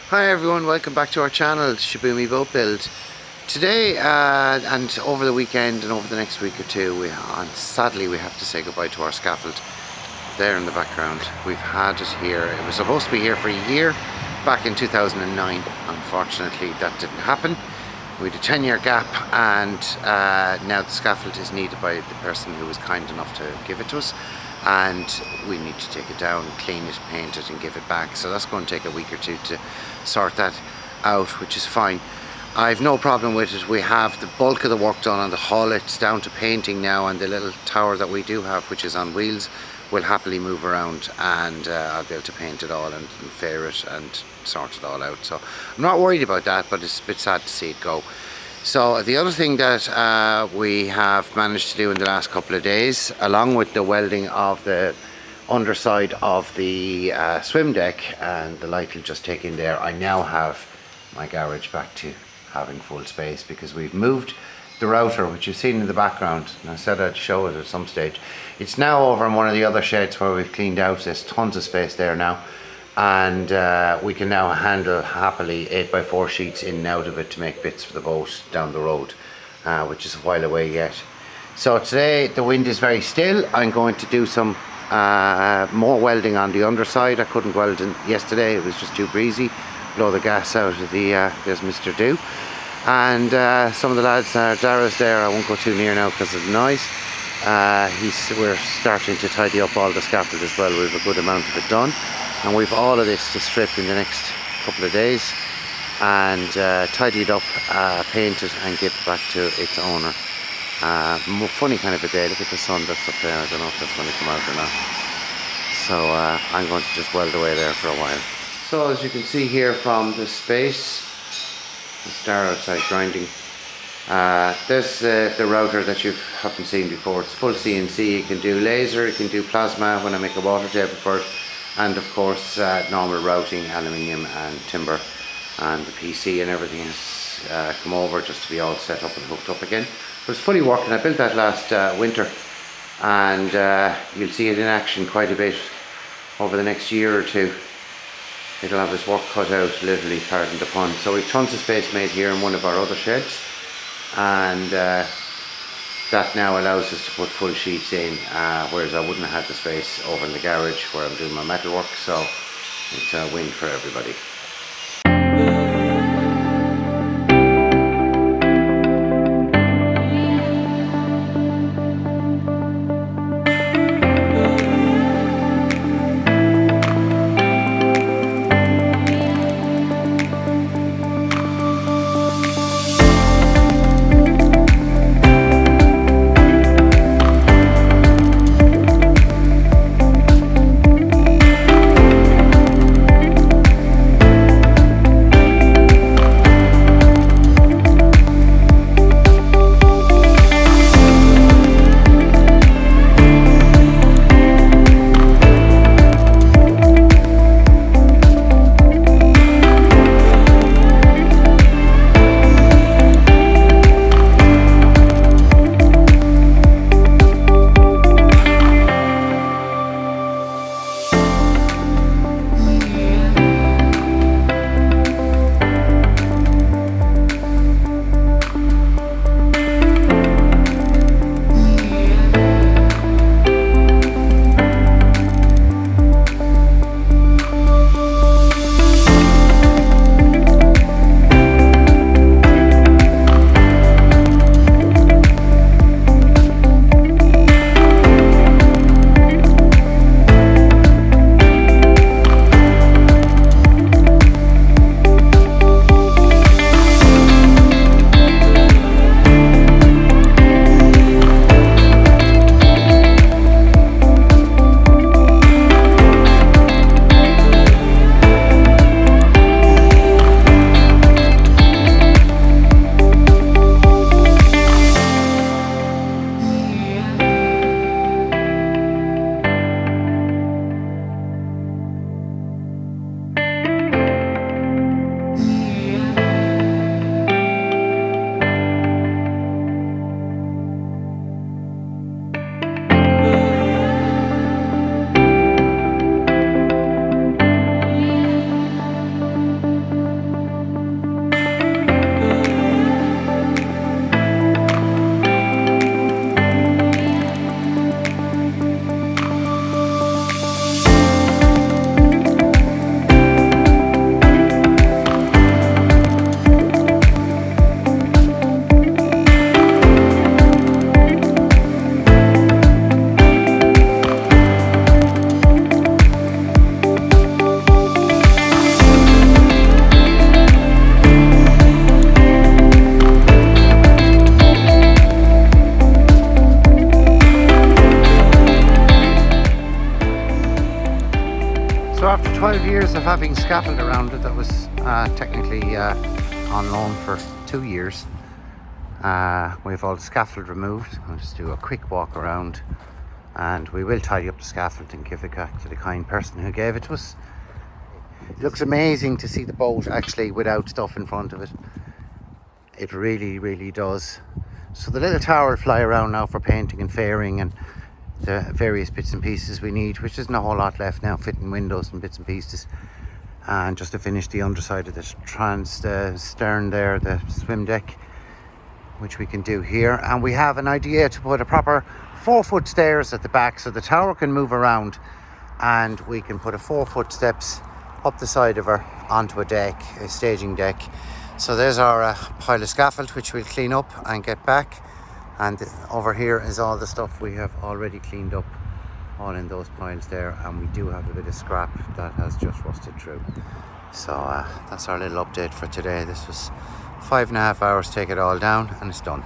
Hi everyone, welcome back to our channel, Shaboomy Boat Build. Today and over the weekend and over the next week or two, sadly we have to say goodbye to our scaffold. There in the background, we've had it here. It was supposed to be here for a year back in 2009. Unfortunately that didn't happen. We had a 10-year gap, and now the scaffold is needed by the person who was kind enough to give it to us, and we need to take it down, clean it, paint it and give it back. So that's going to take a week or two to sort that out, which is fine. I've no problem with it. We have the bulk of the work done on the hull. It's down to painting now, and the little tower that we do have, which is on wheels, will happily move around, and I'll be able to paint it all and fair it and sort it all out. So I'm not worried about that, but it's a bit sad to see it go. So the other thing that we have managed to do in the last couple of days, along with the welding of the underside of the swim deck, and the light will just take in there, I now have my garage back to having full space, because we've moved the router, which you've seen in the background, and I said I'd show it at some stage. It's now over in one of the other sheds where we've cleaned out. There's tons of space there now, and we can now handle happily 8x4 sheets in and out of it to make bits for the boat down the road, which is a while away yet. So today the wind is very still. I'm going to do some more welding on the underside. I couldn't weld in yesterday, it was just too breezy. Blow the gas out of the there's Mr. Do, and some of the lads, Dara's there, I won't go too near now because of the noise. We're starting to tidy up all the scaffold as well. We have a good amount of it done, and we've all of this to strip in the next couple of days and tidy it up, paint it and give it back to its owner. More funny kind of a day. Look at the sun that's up there. I don't know if that's going to come out or not. So I'm going to just weld away there for a while. So as you can see here from the space, the star outside grinding, there's the router that you haven't seen before. It's full CNC. You can do laser, you can do plasma when I make a water table for it, and of course normal routing, aluminium and timber, and the PC and everything has come over just to be all set up and hooked up again. But it's fully working. I built that last winter, and you'll see it in action quite a bit over the next year or two. It'll have its work cut out, literally, pardon the pun. So we've tons of space made here in one of our other sheds, and that now allows us to put full sheets in, whereas I wouldn't have had the space over in the garage where I'm doing my metal work. So it's a win for everybody. of having scaffold around it that was technically on loan for 2 years. We have all the scaffold removed. I'll just do a quick walk around, and we will tidy up the scaffold and give it back to the kind person who gave it to us. It looks amazing to see the boat actually without stuff in front of it. It really, really does. So the little tower will fly around now for painting and fairing and the various bits and pieces we need, which isn't a whole lot left now, fitting windows and bits and pieces, and just to finish the underside of the stern there, the swim deck, which we can do here. And we have an idea to put a proper 4-foot stairs at the back so the tower can move around, and we can put a 4-foot steps up the side of her onto a deck, a staging deck. So there's our pile of scaffold, which we'll clean up and get back. And over here is all the stuff we have already cleaned up, all in those piles there. And we do have a bit of scrap that has just rusted through. So that's our little update for today. This was 5.5 hours to take it all down, and it's done.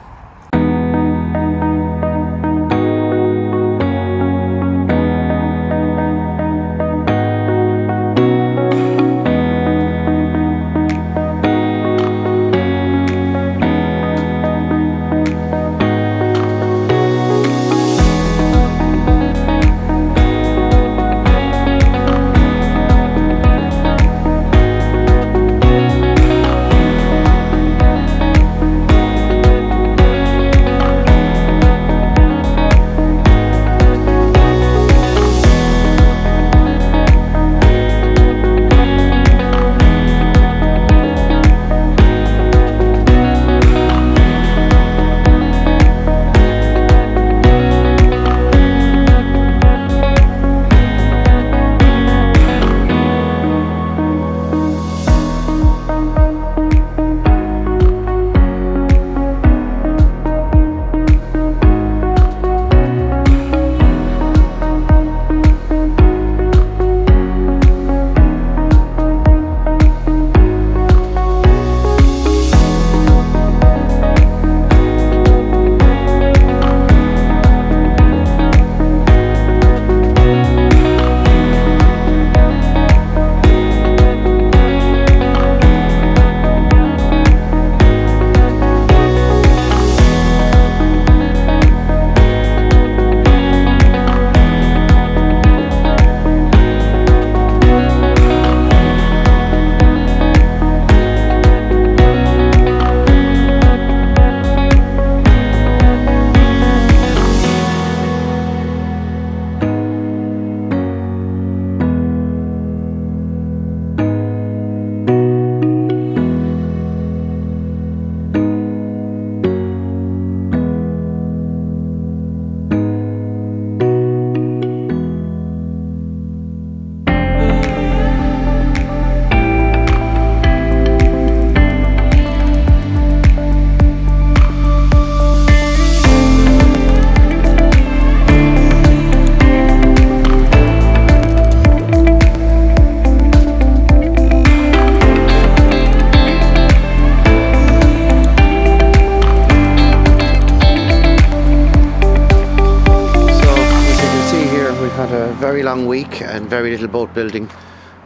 Long week and very little boat building,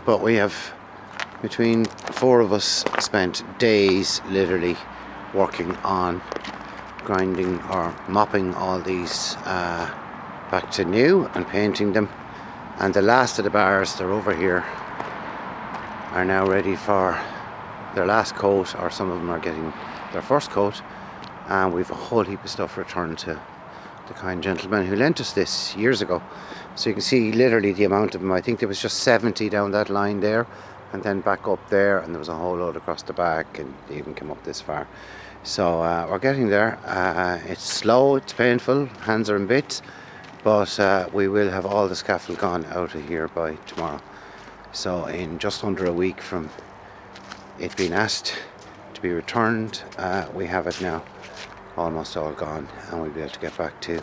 but we have, between 4 of us, spent days literally working on grinding or mopping all these back to new and painting them. And the last of the bars, they're over here, are now ready for their last coat, or some of them are getting their first coat, and we've a whole heap of stuff returned to the kind gentleman who lent us this years ago. So you can see literally the amount of them. I think there was just 70 down that line there, and then back up there, and there was a whole load across the back, and they even came up this far. So we're getting there. It's slow, it's painful, hands are in bits, but we will have all the scaffold gone out of here by tomorrow. So in just under a week from it being asked to be returned, we have it now almost all gone, and we'll be able to get back to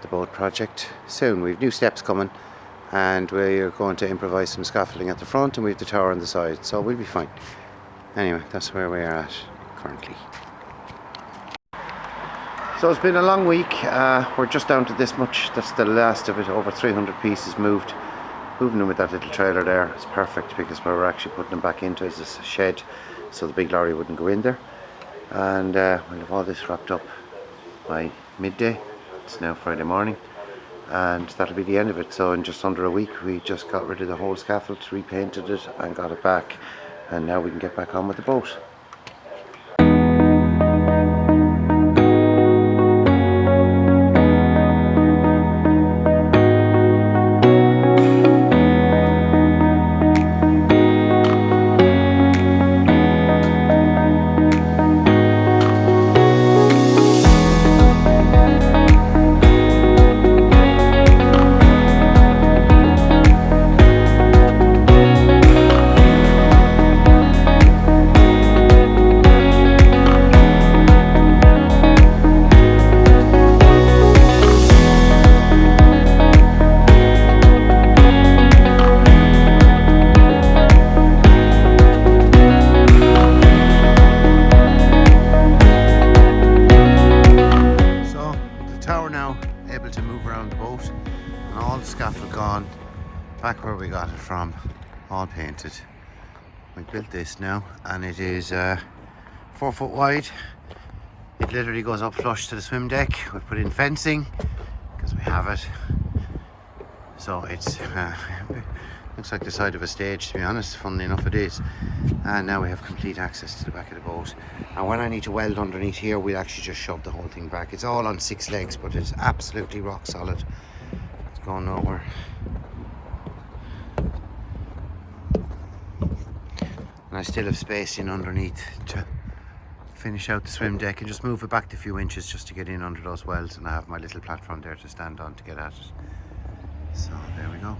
the boat project soon. We've new steps coming, and we're going to improvise some scaffolding at the front, and we have the tower on the side, so we'll be fine. Anyway, that's where we are at currently. So it's been a long week. We're just down to this much. That's the last of it. Over 300 pieces moved. moving them with that little trailer there is perfect, because what we're actually putting them back into is this shed, so the big lorry wouldn't go in there. And we'll have all this wrapped up by midday. It's now Friday morning, and that'll be the end of it. So in just under a week we just got rid of the whole scaffold, repainted it and got it back, and now we can get back on with the boat. Able to move around the boat, and all the scaffold gone back where we got it from, all painted. We built this now, and it is 4 foot wide. It literally goes up flush to the swim deck. We've put in fencing because we have it, so it's looks like the side of a stage, to be honest. Funnily enough, it is. And now we have complete access to the back of the boat, and when I need to weld underneath here, we'll actually just shove the whole thing back. It's all on 6 legs, but it's absolutely rock solid. It's going nowhere. And I still have space in underneath to finish out the swim deck and just move it back a few inches just to get in under those welds, and I have my little platform there to stand on to get at it. So there we go.